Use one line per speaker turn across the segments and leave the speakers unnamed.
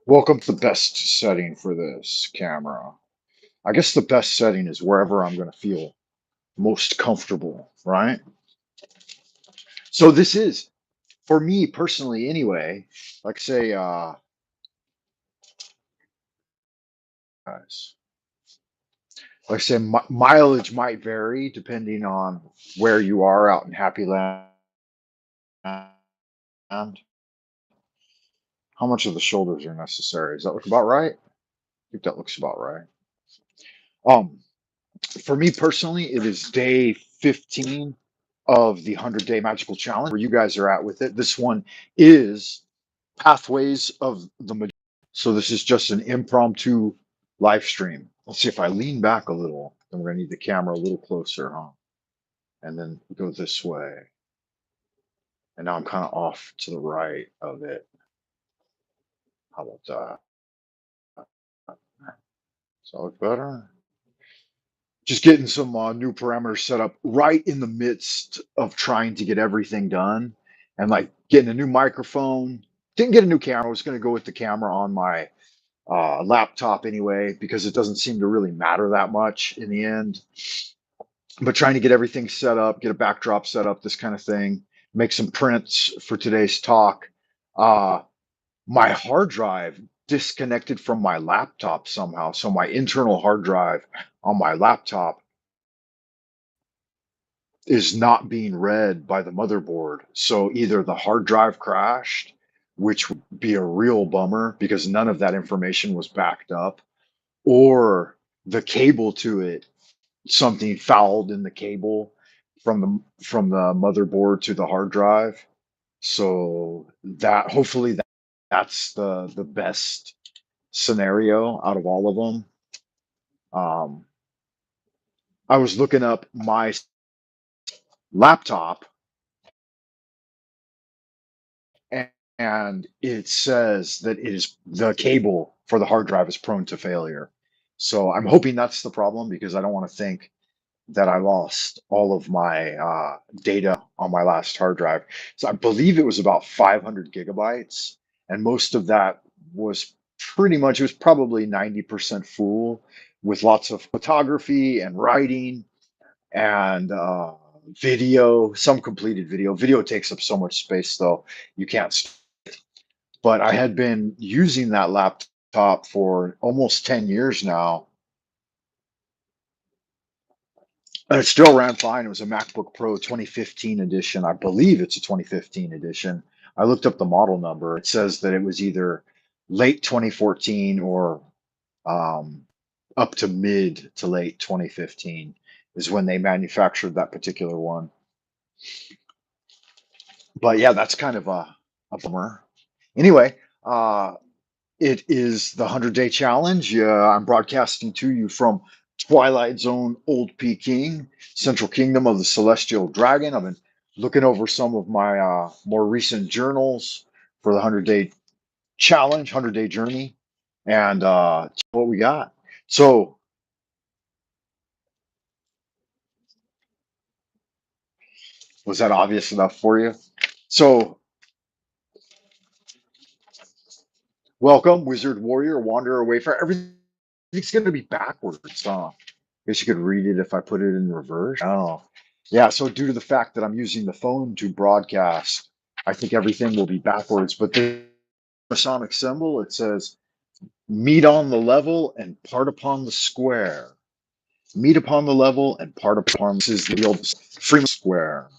Welcome to the best setting for this camera. I guess the best setting is wherever I'm going to feel most comfortable, right? So this is, for me personally anyway, like say, guys, like say mileage might vary depending on where you are out in Happy Land. How much of the shoulders are necessary? Does that look about right? I think that looks about right. Um, for me personally, it is day 15 of the 100-day magical challenge where you guys are at with it. This one is Pathways of the Magician. So this is just an impromptu live stream. Let's see if I lean back a little, then we're gonna need the camera a little closer, huh? And then go this way. And now I'm kind of off to the right of it. How about that? Does that look better? Just getting some new parameters set up right in the midst of trying to get everything done and like getting a new microphone. Didn't get a new camera. I was going to go with the camera on my laptop anyway because it doesn't seem to really matter that much in the end. But trying to get everything set up, get a backdrop set up, this kind of thing, make some prints for today's talk. Uh, my hard drive disconnected from my laptop somehow. So my internal hard drive on my laptop is not being read by the motherboard. So either the hard drive crashed, which would be a real bummer because none of that information was backed up, or the cable to it, something fouled in the cable from the motherboard to the hard drive. So that hopefully that's the best scenario out of all of them. Um, I was looking up my laptop and it says that it is the cable for the hard drive is prone to failure. So I'm hoping that's the problem because I don't want to think that I lost all of my data on my last hard drive. So I believe it was about 500 gigabytes, and most of that was pretty much, it was probably 90% full with lots of photography and writing and video, some completed video. Video takes up so much space though, you can't. But I had been using that laptop for almost 10 years now, and it still ran fine. It was a MacBook Pro 2015 edition. I believe it's a 2015 edition. I looked up the model number. It says that it was either late 2014 or um, up to mid to late 2015 is when they manufactured that particular one. But yeah, that's kind of a bummer. Anyway, it is the 100-day challenge. I'm broadcasting to you from Twilight Zone, Old Peking, Central Kingdom of the Celestial Dragon. I've been looking over some of my more recent journals for the 100-day challenge, 100-day journey, and what we got. So, was that obvious enough for you? So, welcome, Wizard, Warrior, Wanderer, Wayfarer. Everything's going to be backwards. I guess you could read it if I put it in reverse. Oh, yeah. So due to the fact that I'm using the phone to broadcast, I think everything will be backwards. But the Masonic symbol, it says, meet on the level and part upon the square. Meet upon the level and part upon, this is the old Freeman Square.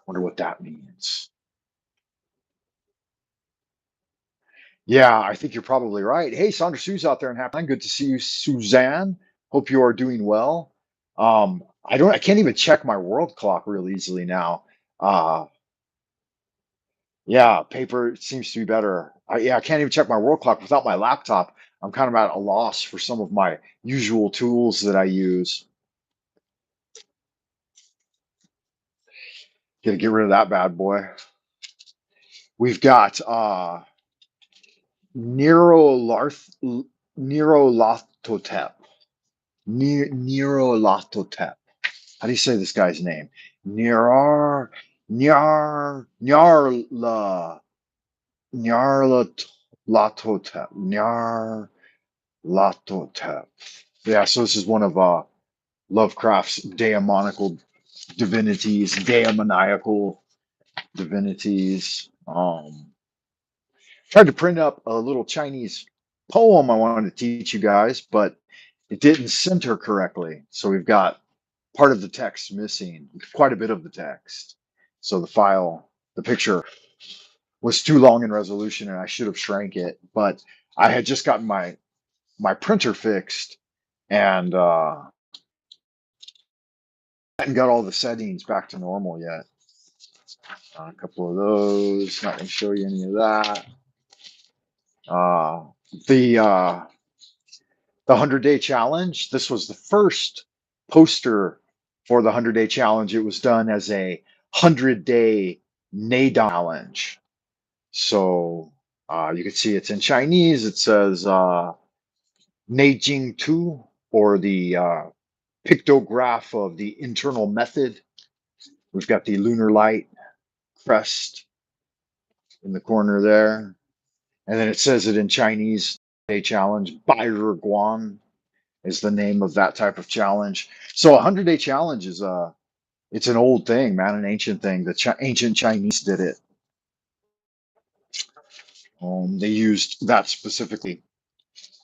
Wonder what that means. Yeah, I think you're probably right. Hey, Sandra Sue's out there in Happy. Good to see you, Suzanne. Hope you are doing well. I can't even check my world clock real easily now. Uh, yeah, paper seems to be better. I can't even check my world clock without my laptop. I'm kind of at a loss for some of my usual tools that I use. Got to get rid of that bad boy. We've got Neurolath Neurolathotep. Neurolathotep. How do you say this guy's name? Nyarlathotep. Latotep. Nyar Latotep. Yeah, so this is one of Lovecraft's daemonical divinities, daemoniacal divinities. Tried to print up a little Chinese poem I wanted to teach you guys, but it didn't center correctly. So we've got part of the text missing, quite a bit of the text. So the file, the picture was too long in resolution and I should have shrank it, but I had just gotten my printer fixed and hadn't got all the settings back to normal yet. A couple of those, not going to show you any of that. Uh, the 100-day challenge. This was the first poster for the 100-day challenge. It was done as a 100-day NADA challenge. So you can see it's in Chinese. It says Neijing Tu, or the pictograph of the internal method. We've got the lunar light crest in the corner there. And then it says it in Chinese, Day Challenge, Bai Guan is the name of that type of challenge. So a 100-day challenge is it's an old thing, man, an ancient thing. The ancient Chinese did it. They used that specifically.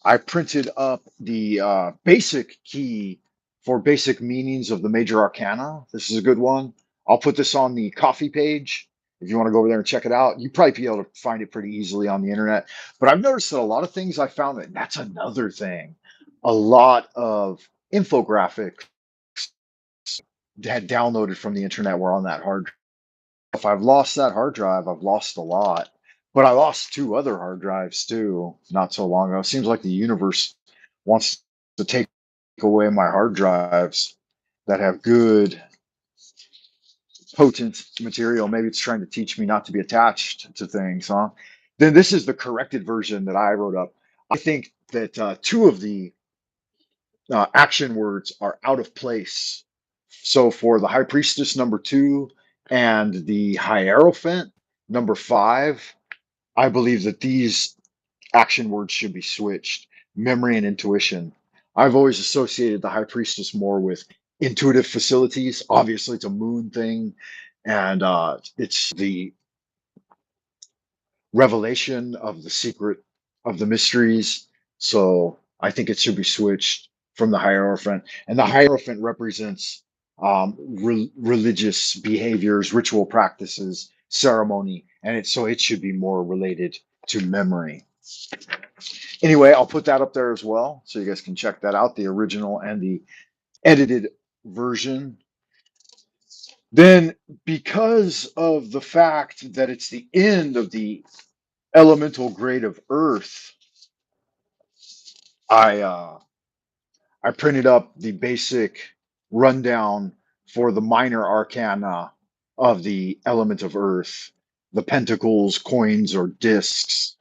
I printed up the basic key for basic meanings of the major arcana. This is a good one. I'll put this on the coffee page if you want to go over there and check it out. You probably be able to find it pretty easily on the internet. But I've noticed that a lot of things I found, and that's another thing, a lot of infographics had downloaded from the internet were on that hard drive. If I've lost that hard drive, I've lost a lot. But I lost 2 other hard drives too, not so long ago. It seems like the universe wants to take away my hard drives that have good, potent material. Maybe it's trying to teach me not to be attached to things, huh? Then this is the corrected version that I wrote up. I think that 2 of the action words are out of place. So for the High Priestess number 2 and the Hierophant number 5, I believe that these action words should be switched. Memory and intuition. I've always associated the High Priestess more with intuitive facilities. Obviously, it's a moon thing, and it's the revelation of the secret of the mysteries. So I think it should be switched from the Hierophant. And the Hierophant represents religious behaviors, ritual practices, ceremony, and it should be more related to memory. Anyway, I'll put that up there as well, so you guys can check that out, the original and the edited version. Then, because of the fact that it's the end of the elemental grade of Earth, I printed up the basic rundown for the minor arcana of the element of Earth, the pentacles, coins, or discs,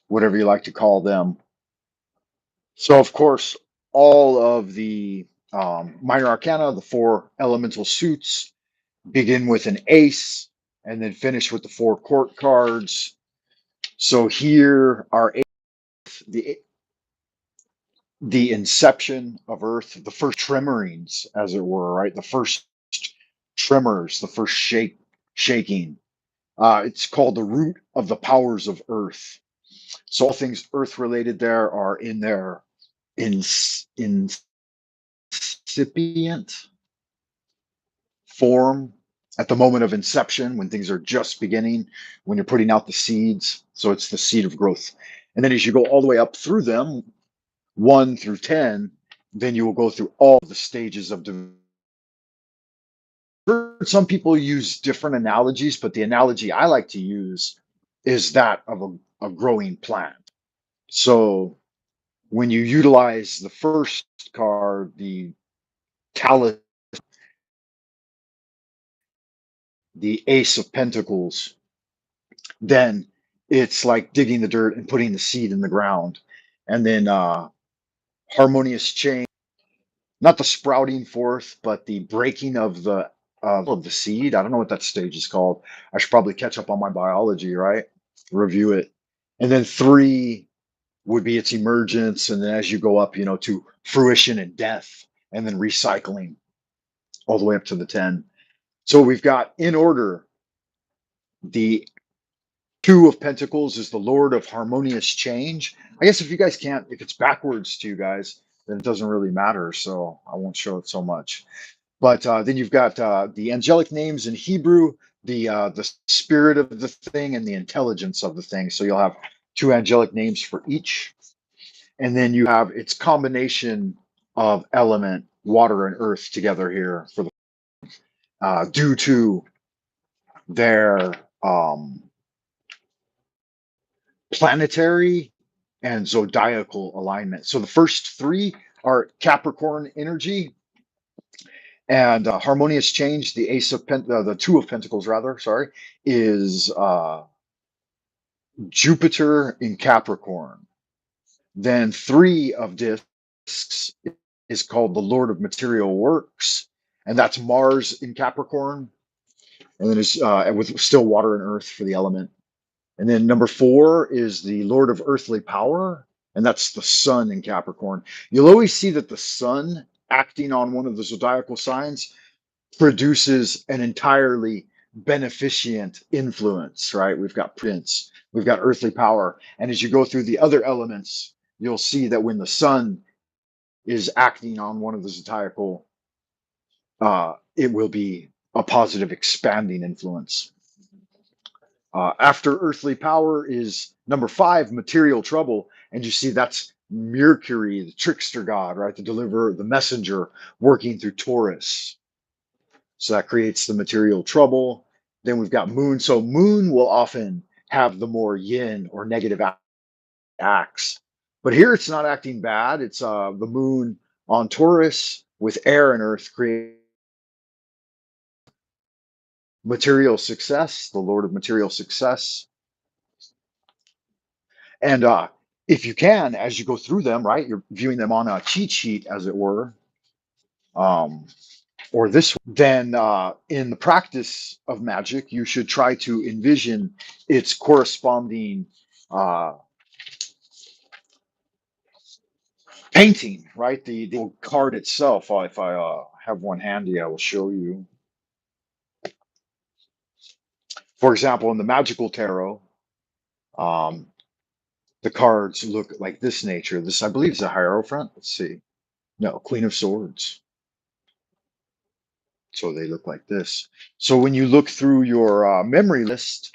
whatever you like to call them. So, of course, all of the minor arcana, the 4 elemental suits, begin with an ace and then finish with the 4 court cards. So here are the inception of Earth, the first tremorings, as it were, right? The first tremors, the first shaking. It's called the root of the powers of Earth. So all things Earth related there are in their incipient form at the moment of inception, when things are just beginning, when you're putting out the seeds. So it's the seed of growth. And then as you go all the way up through them, 1 through 10, then you will go through all the stages of development. Some people use different analogies, but the analogy I like to use is that of a growing plant. So when you utilize the first card, the talus, the Ace of Pentacles, then it's like digging the dirt and putting the seed in the ground. And then harmonious change, not the sprouting forth, but the breaking of the seed. I don't know what that stage is called. I should probably catch up on my biology, right? Review it. And then 3 would be its emergence, and then as you go up, to fruition and death, and then recycling all the way up to the 10. So we've got, in order, the 2 of Pentacles is the Lord of harmonious change. I guess if you guys can't, if it's backwards to you guys, then it doesn't really matter. So I won't show it so much. But then you've got the angelic names in Hebrew, the spirit of the thing, and the intelligence of the thing. So you'll have 2 angelic names for each. And then you have its combination of element, water and earth together here for the due to their planetary and zodiacal alignment. So the first 3 are Capricorn energy and harmonious change. The the 2 of Pentacles, rather, sorry, is Jupiter in Capricorn. Then 3 of discs is called the Lord of Material Works, and that's Mars in Capricorn, and then is with still water and earth for the element. And then number 4 is the Lord of Earthly Power, and that's the Sun in Capricorn. You'll always see that the Sun acting on one of the zodiacal signs produces an entirely beneficent influence, right? We've got Prince, we've got earthly power. And as you go through the other elements, you'll see that when the Sun is acting on one of the zodiacal, it will be a positive expanding influence. After earthly power is number 5, material trouble. And you see that's Mercury, the trickster god, right? The deliverer, the messenger, working through Taurus. So that creates the material trouble. Then we've got Moon. So Moon will often have the more yin or negative acts. But here it's not acting bad. It's the Moon on Taurus with air and earth create material success, the Lord of material success. And if you can, as you go through them, right, you're viewing them on a cheat sheet, as it were, or this, then in the practice of magic, you should try to envision its corresponding uh, painting, right? The card itself. If I have one handy, I will show you. For example, in the Magical Tarot, um, the cards look like this nature. This, I believe, is a Hierophant. Let's see. No, Queen of Swords. So they look like this. So when you look through your memory list,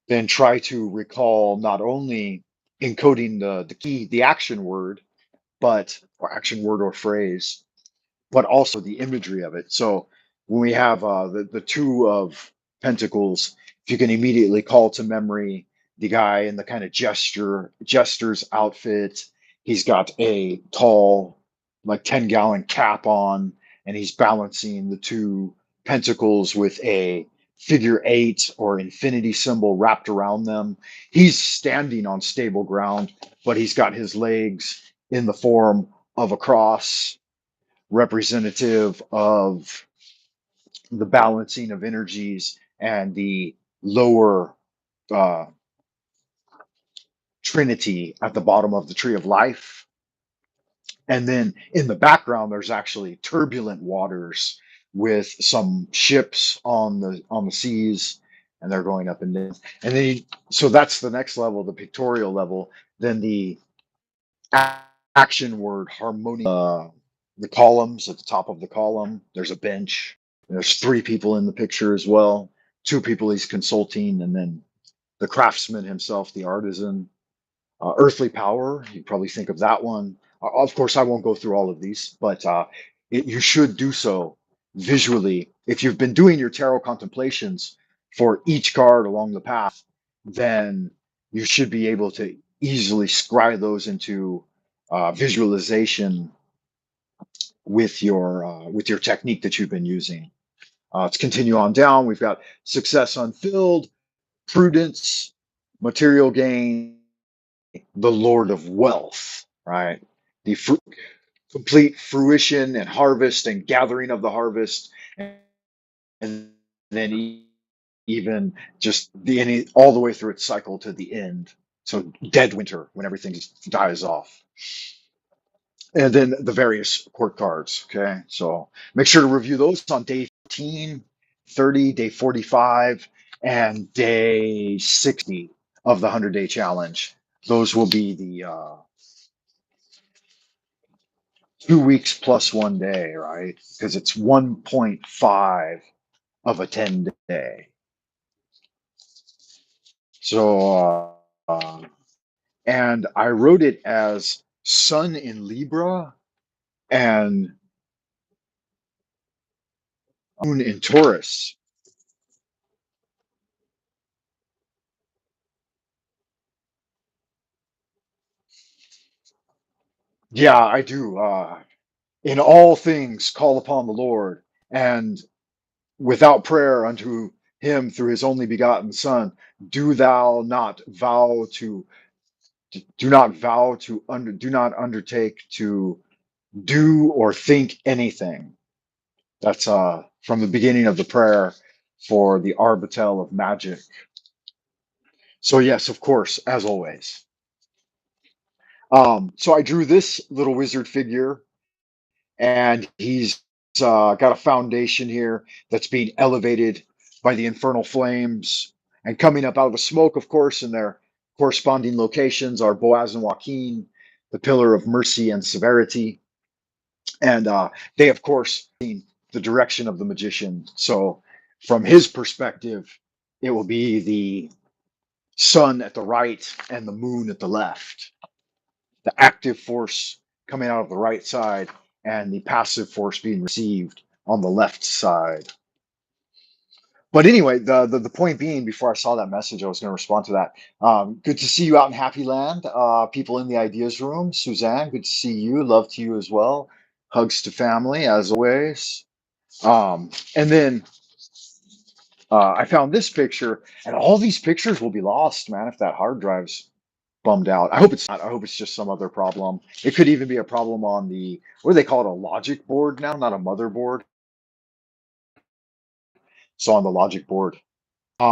then try to recall not only encoding the key, the action word, or action word or phrase, but also the imagery of it. So when we have the 2 of Pentacles, if you can immediately call to memory the guy in the kind of jester's outfit, he's got a tall, like 10-gallon cap on, and he's balancing the 2 pentacles with a figure 8 or infinity symbol wrapped around them. He's standing on stable ground, but he's got his legs in the form of a cross, representative of the balancing of energies and the lower uh, trinity at the bottom of the tree of life. And then in the background, there's actually turbulent waters with some ships on the seas, and they're going up and down. And then so that's the next level, the pictorial level. Then the action word harmony. The columns at the top of the column. There's a bench. There's 3 people in the picture as well. 2 people he's consulting, and then the craftsman himself, the artisan. Earthly power. You probably think of that one. Of course, I won't go through all of these, but you should do so visually. If you've been doing your tarot contemplations for each card along the path, then you should be able to easily scry those into visualization with your technique that you've been using. Let's continue on down. We've got success unfilled, prudence, material gain, the Lord of wealth, right? The complete fruition and harvest and gathering of the harvest, and then even just all the way through its cycle to the end. So dead winter when everything just dies off. And then the various court cards. Okay. So make sure to review those on day 15, 30, day 45, and day 60 of the 100-day challenge. Those will be the 2 weeks plus 1 day, right? Because it's 1.5 of a 10 day. So, and I wrote it as Sun in Libra and Moon in Taurus. Yeah, I do. In all things, call upon the Lord, and without prayer unto him through his only begotten Son, do thou not vow to do not undertake to do or think anything. That's from the beginning of the prayer for the Arbitel of Magic. So yes, of course, as always. So I drew this little wizard figure, and he's got a foundation here that's being elevated by the infernal flames and coming up out of the smoke, of course, in their corresponding locations are Boaz and Joaquin, the pillar of mercy and severity. And they, of course, in the direction of the magician. So from his perspective, it will be the sun at the right and the moon at the left, the active force coming out of the right side and the passive force being received on the left side. But anyway, the point being, before I saw that message, I was going to respond to that. Good to see you out in Happy Land. People in the ideas room. Suzanne, good to see you. Love to you as well. Hugs to family, as always. And then I found this picture, and all these pictures will be lost, man, if that hard drive's bummed out. I hope it's not. I hope it's just some other problem. It could even be a problem on the, what do they call it, a logic board now, not a motherboard. So on the logic board.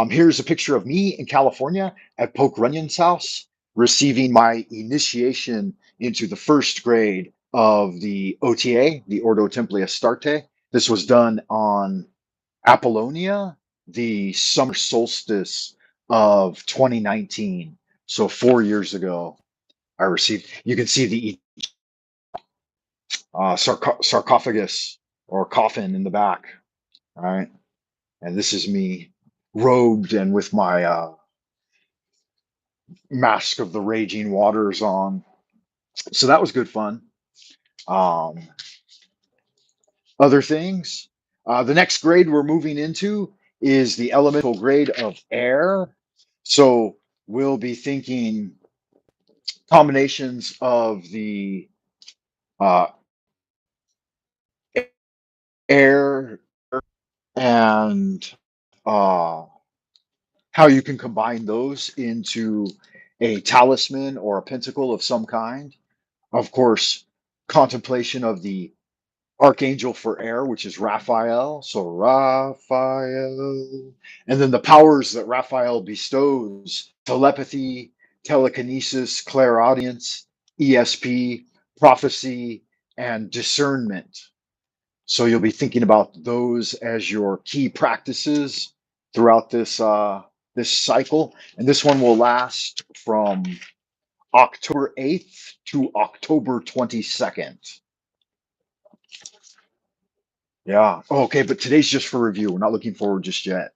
Here's a picture of me in California at Poke Runyon's house, receiving my initiation into the first grade of the OTA, the Ordo Templi Astarte. This was done on Apollonia, the summer solstice of 2019. So 4 years ago, I received. You can see the sarcophagus or coffin in the back, right? And this is me robed and with my Mask of the Raging Waters on. So that was good fun. Um, Other things. The next grade we're moving into is the elemental grade of air. So we'll be thinking combinations of the uh, air and uh, how you can combine those into a talisman or a pentacle of some kind. Of course, contemplation of the archangel for air, which is Raphael. So Raphael. And then the powers that Raphael bestows: telepathy, telekinesis, clairaudience, ESP, prophecy, and discernment. So you'll be thinking about those as your key practices throughout this cycle. And this one will last from October 8th to October 22nd. Yeah. Oh, okay, but today's just for review. We're not looking forward just yet.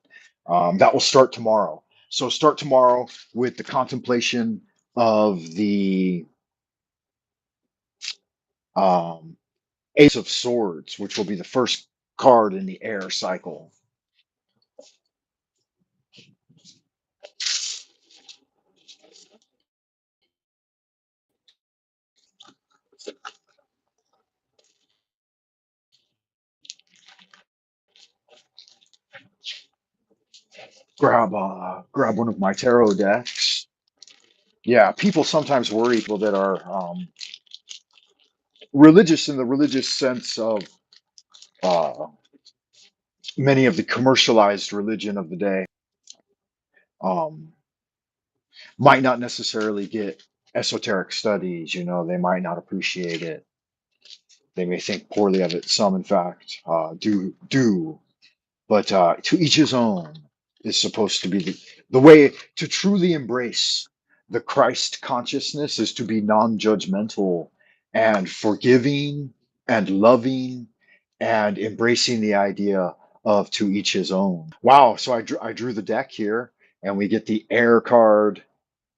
That will start tomorrow. So start tomorrow with the contemplation of the um, Ace of Swords, which will be the first card in the air cycle. Grab one of my tarot decks. Yeah, people sometimes worry, people that are religious in the religious sense of uh, many of the commercialized religion of the day. Um, might not necessarily get esoteric studies. You know, they might not appreciate it. They may think poorly of it. Some, in fact, do. But to each his own is supposed to be the way to truly embrace the Christ consciousness is to be non-judgmental and forgiving and loving and embracing the idea of to each his own. Wow, so I drew the deck here and we get the air card,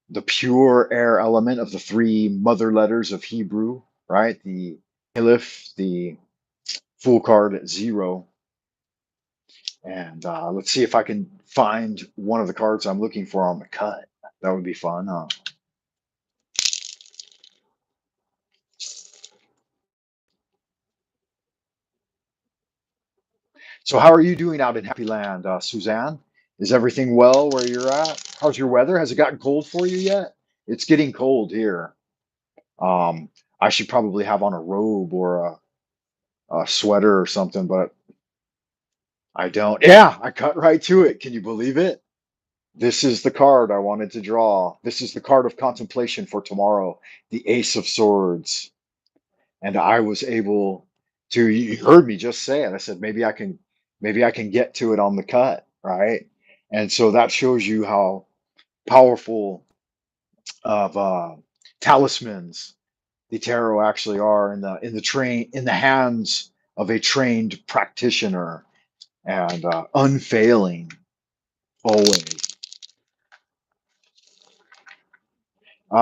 the pure air element of the three mother letters of Hebrew, right? The Aleph, the full card at 0. And let's see if I can find one of the cards I'm looking for on the cut. That would be fun, huh? So, how are you doing out in Happy Land, Suzanne? Is everything well where you're at? How's your weather? Has it gotten cold for you yet? It's getting cold here. Um, I should probably have on a robe or a sweater or something, but I don't. Yeah, I cut right to it. Can you believe it? This is the card I wanted to draw. This is the card of contemplation for tomorrow, the Ace of Swords. And I was able to, you heard me just say it. I said, maybe I can get to it on the cut, right? And so that shows you how powerful of talismans the tarot actually are in the hands of a trained practitioner and unfailing always.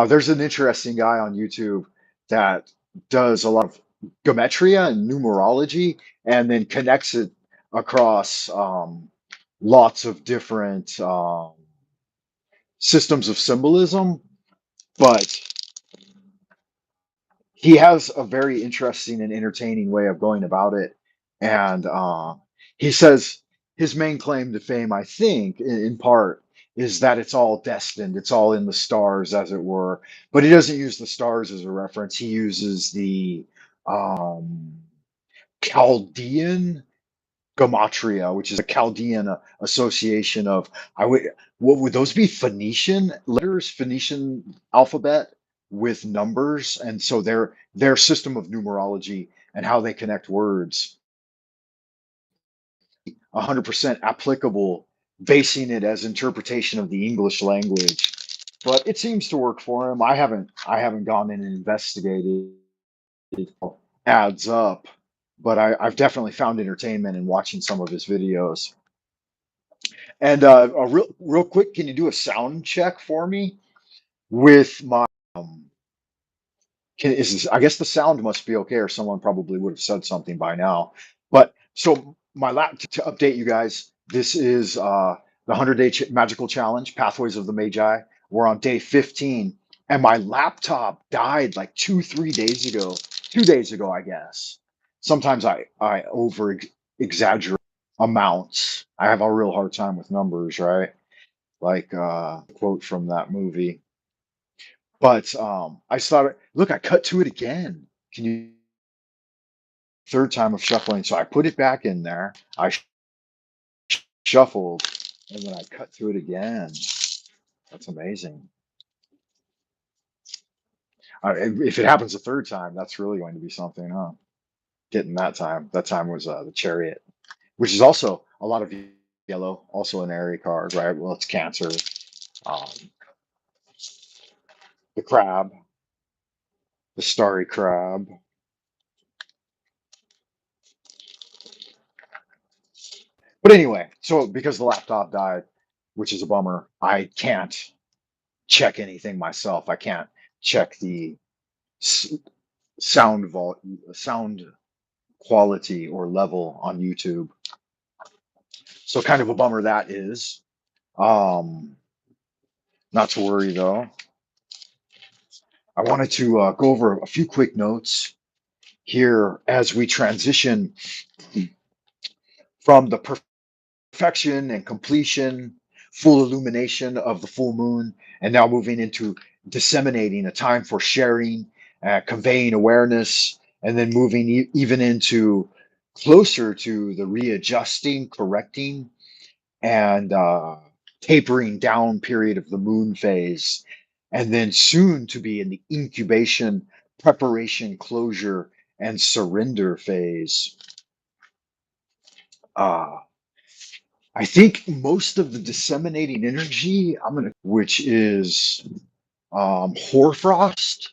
There's an interesting guy on YouTube that does a lot of gematria and numerology, and then connects it across lots of different systems of symbolism. But he has a very interesting and entertaining way of going about it. And he says his main claim to fame, I think, in part, is that it's all destined, it's all in the stars, as it were. But he doesn't use the stars as a reference. He uses the Chaldean gematria, which is a Chaldean association of, I would, what would those be? Phoenician letters, Phoenician alphabet with numbers, and so their system of numerology and how they connect words, 100% applicable, basing it as interpretation of the English language. But it seems to work for him. I haven't gone in and investigated adds up, but I've definitely found entertainment in watching some of his videos. And a real quick, can you do a sound check for me with my? Um, I guess the sound must be okay, or someone probably would have said something by now. But so my lap to update you guys. This is the 100-day magical challenge, Pathways of the Magi. We're on day 15, and my laptop died like 2, 3 days ago. 2 days ago, I guess. Sometimes I over exaggerate amounts. I have a real hard time with numbers, right? Like quote from that movie. But I saw it. Look, I cut to it again. Can you? Third time of shuffling. So I put it back in there. I shuffled, and then I cut to it again. That's amazing. If it happens a third time, that's really going to be something, huh? Getting that time. That time was the Chariot, which is also a lot of yellow, also an airy card, right? Well, it's Cancer. Um, the Crab, the Starry Crab. But anyway, so because the laptop died, which is a bummer, I can't check anything myself. I can't check the s- sound quality or level on YouTube. So kind of a bummer that is. Um, Not to worry though. I wanted to go over a few quick notes here as we transition from the perfection and completion, full illumination of the full moon, and now moving into disseminating a time for sharing, conveying awareness, and then moving even into closer to the readjusting, correcting, and tapering down period of the moon phase, and then soon to be in the incubation, preparation, closure, and surrender phase. Uh, I think most of the disseminating energy, which is hoarfrost.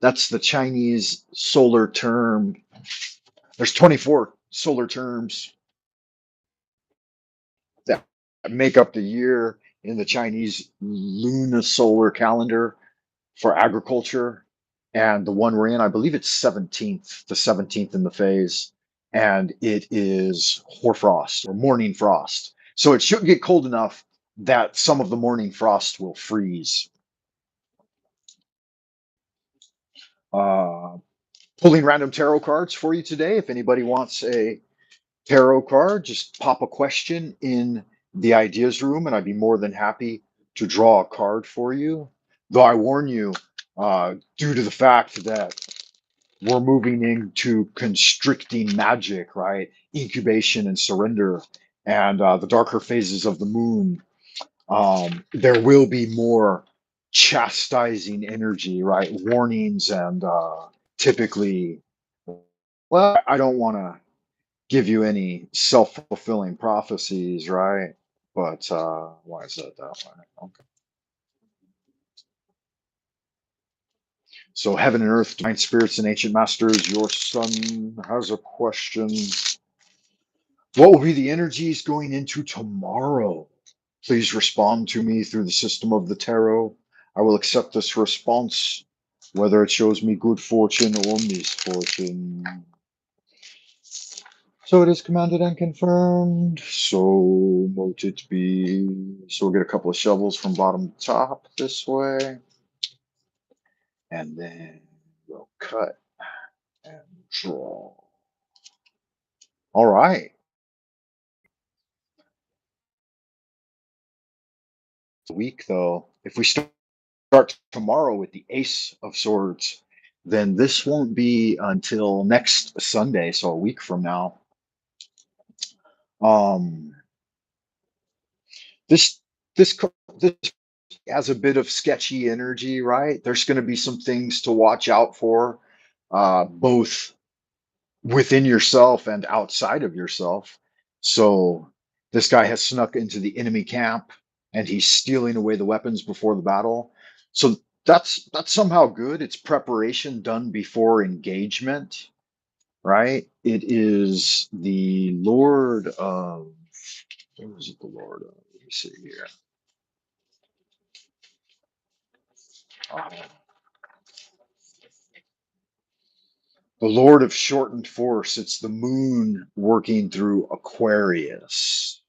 That's the Chinese solar term. There's 24 solar terms that make up the year in the Chinese lunisolar calendar for agriculture. And the one we're in, I believe it's 17th, the 17th in the phase. And it is hoarfrost or morning frost. So it should get cold enough that some of the morning frost will freeze. Uh, Pulling random tarot cards for you today. If anybody wants a tarot card, just pop a question in the ideas room, and I'd be more than happy to draw a card for you. Though I warn you, due to the fact that we're moving into constricting magic, right? Incubation and surrender, and the darker phases of the moon, there will be more chastising energy, right? Warnings and typically, well, I don't want to give you any self-fulfilling prophecies, right? But why is that way? Okay. So, heaven and earth, divine spirits, and ancient masters, your son has a question. What will be the energies going into tomorrow? Please respond to me through the system of the tarot. I will accept this response, whether it shows me good fortune or misfortune. So it is commanded and confirmed. So mote it be. So we'll get a couple of shovels from bottom to top this way. And then we'll cut and draw. All right. Week though, if we start tomorrow with the Ace of Swords, then this won't be until next Sunday, so a week from now. Um, this this has a bit of sketchy energy, right? There's going to be some things to watch out for, both within yourself and outside of yourself. So this guy has snuck into the enemy camp and he's stealing away the weapons before the battle. So that's somehow good. It's preparation done before engagement, right? It is the Lord of, what is it? The Lord of, let me see here. Uh, the Lord of shortened force. It's the moon working through Aquarius.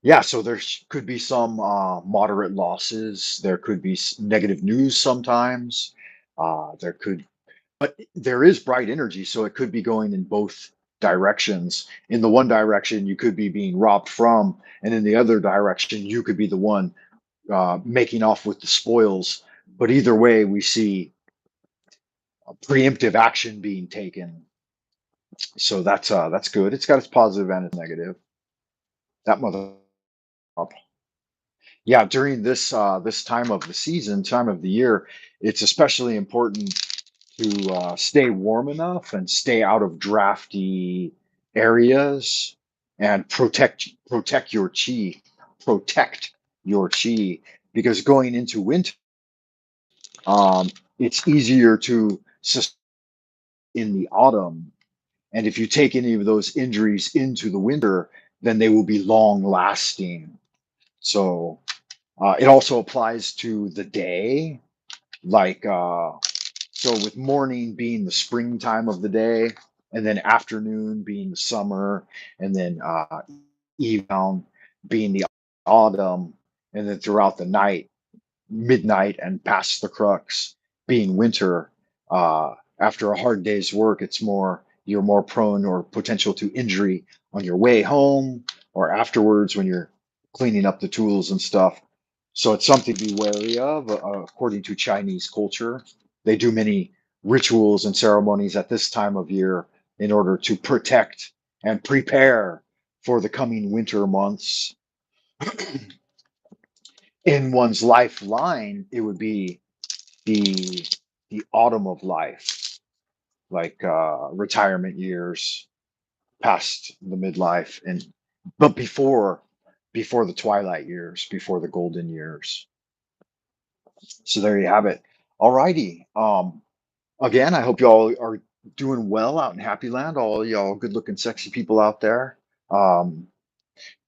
Yeah, so there could be some moderate losses. There could be negative news sometimes. There could, but there is bright energy, so it could be going in both directions. In the one direction, you could be being robbed from, and in the other direction, you could be the one making off with the spoils. But either way, we see preemptive action being taken. So that's good. It's got its positive and its negative. That mother up. Yeah, during this time of the season, time of the year, it's especially important to stay warm enough and stay out of drafty areas and protect your chi, protect your chi, because going into winter, it's easier to in the autumn. And if you take any of those injuries into the winter, then they will be long lasting. So it also applies to the day, like so with morning being the springtime of the day, and then afternoon being the summer, and then evening being the autumn, and then throughout the night, midnight and past the crux being winter. After a hard day's work, you're more prone or potential to injury on your way home or afterwards when you're cleaning up the tools and stuff. So it's something to be wary of. According to Chinese culture, they do many rituals and ceremonies at this time of year in order to protect and prepare for the coming winter months. In one's lifeline, it would be the autumn of life, like retirement years, past the midlife, and but before the twilight years, before the golden years. So there you have it. All righty. Again, I hope y'all are doing well out in Happy Land. All y'all good-looking, sexy people out there. Um,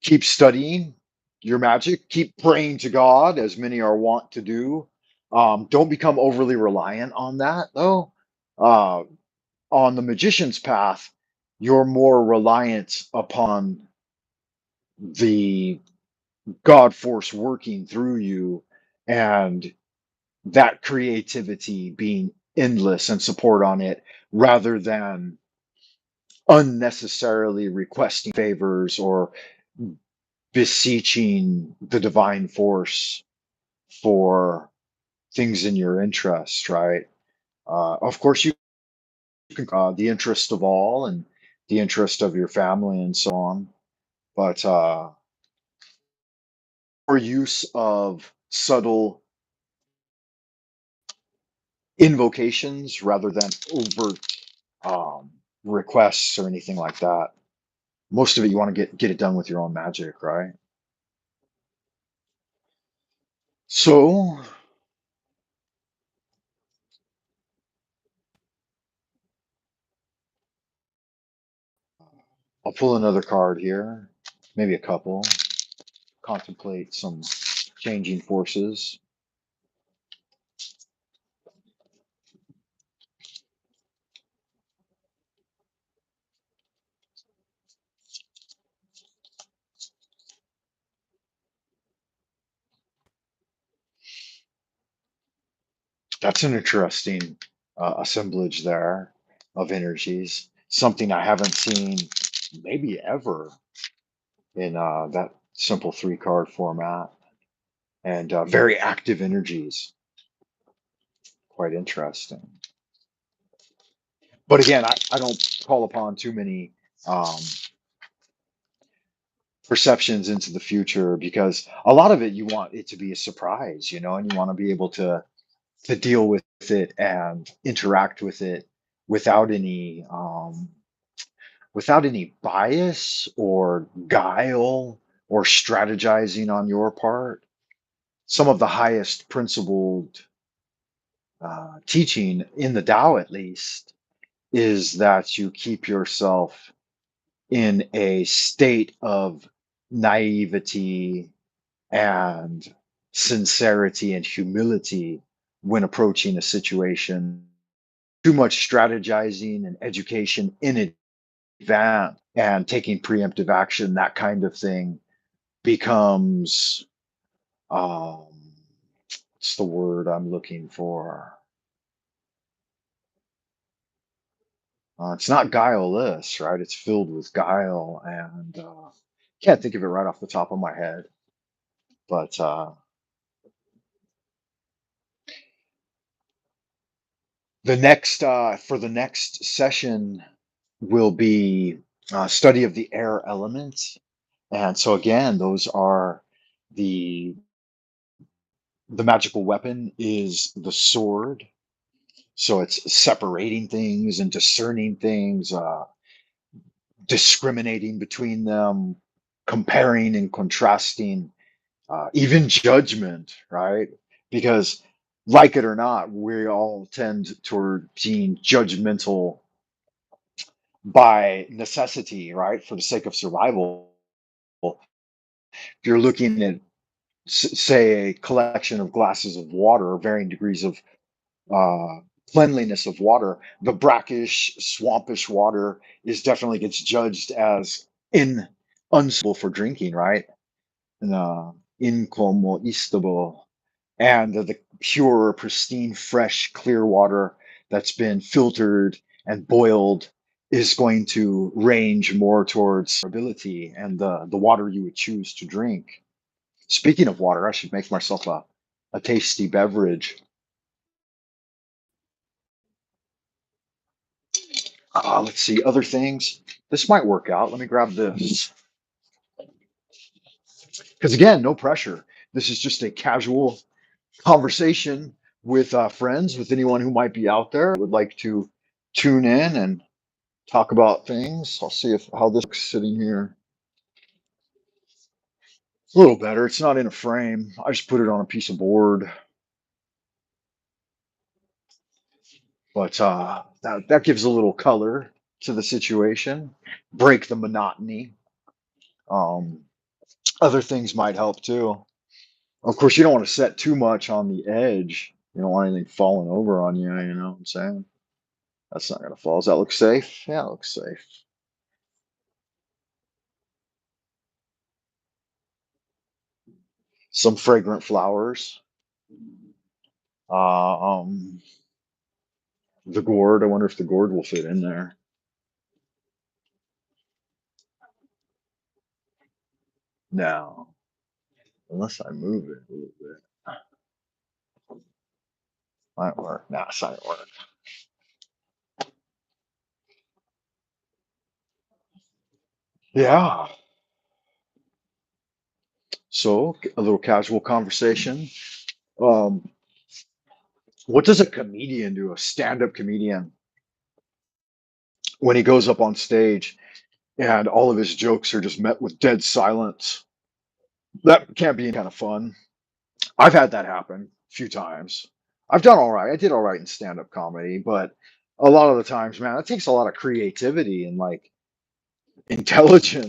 Keep studying your magic. Keep praying to God, as many are wont to do. Don't become overly reliant on that, though. Uh, on the magician's path, you're more reliant upon the God force working through you and that creativity being endless and support on it rather than unnecessarily requesting favors or beseeching the divine force for things in your interest, right? Of course, you can the interest of all and the interest of your family and so on, but more use of subtle invocations rather than overt um, requests or anything like that. Most of it, you want to get it done with your own magic, right? So I'll pull another card here, maybe a couple. Contemplate some changing forces. That's an interesting assemblage there of energies. Something I haven't seen maybe ever in that simple three card format, and very active energies. Quite interesting. But again, I don't call upon too many um, perceptions into the future because a lot of it you want it to be a surprise, and you want to be able to deal with it and interact with it without any bias or guile or strategizing on your part. Some of the highest principled teaching in the Tao, at least, is that you keep yourself in a state of naivety and sincerity and humility when approaching a situation. Too much strategizing and education in advance and taking preemptive action, that kind of thing becomes um, what's the word I'm looking for? It's not guileless, right? It's filled with guile, and can't think of it right off the top of my head. But the next for the next session will be study of the air elements, and so again, those are the magical weapon is the sword. So it's separating things and discerning things, discriminating between them, comparing and contrasting, even judgment, right? Because, like it or not, we all tend toward being judgmental by necessity, right? For the sake of survival. If you're looking at, say, a collection of glasses of water, or varying degrees of uh, cleanliness of water, the brackish, swampish water is definitely gets judged as unsuitable for drinking, right? And incomestable. And the pure, pristine, fresh, clear water that's been filtered and boiled is going to range more towards ability and the water you would choose to drink. Speaking of water, I should make myself a tasty beverage. Let's see, other things. This might work out. Let me grab this. Because again, no pressure. This is just a casual conversation with friends, with anyone who might be out there would like to tune in and talk about things. I'll see if how this looks sitting here. A little better. It's not in a frame. I just put it on a piece of board, but that gives a little color to the situation. Break the monotony. Um, Other things might help too. Of course, you don't want to set too much on the edge. You don't want anything falling over on you. You know what I'm saying? That's not gonna fall. Does that look safe? Yeah, it looks safe. Some fragrant flowers. Uh, um, the gourd. I wonder if the gourd will fit in there. No, unless I move it a little bit. Might work. Nah, it's not gonna work. Yeah. So a little casual conversation. Um, what does a comedian do? A stand-up comedian when he goes up on stage and all of his jokes are just met with dead silence. That can't be kind of fun. I've had that happen a few times. I've done all right. I did all right in stand-up comedy, but a lot of the times, man, it takes a lot of creativity and like intelligence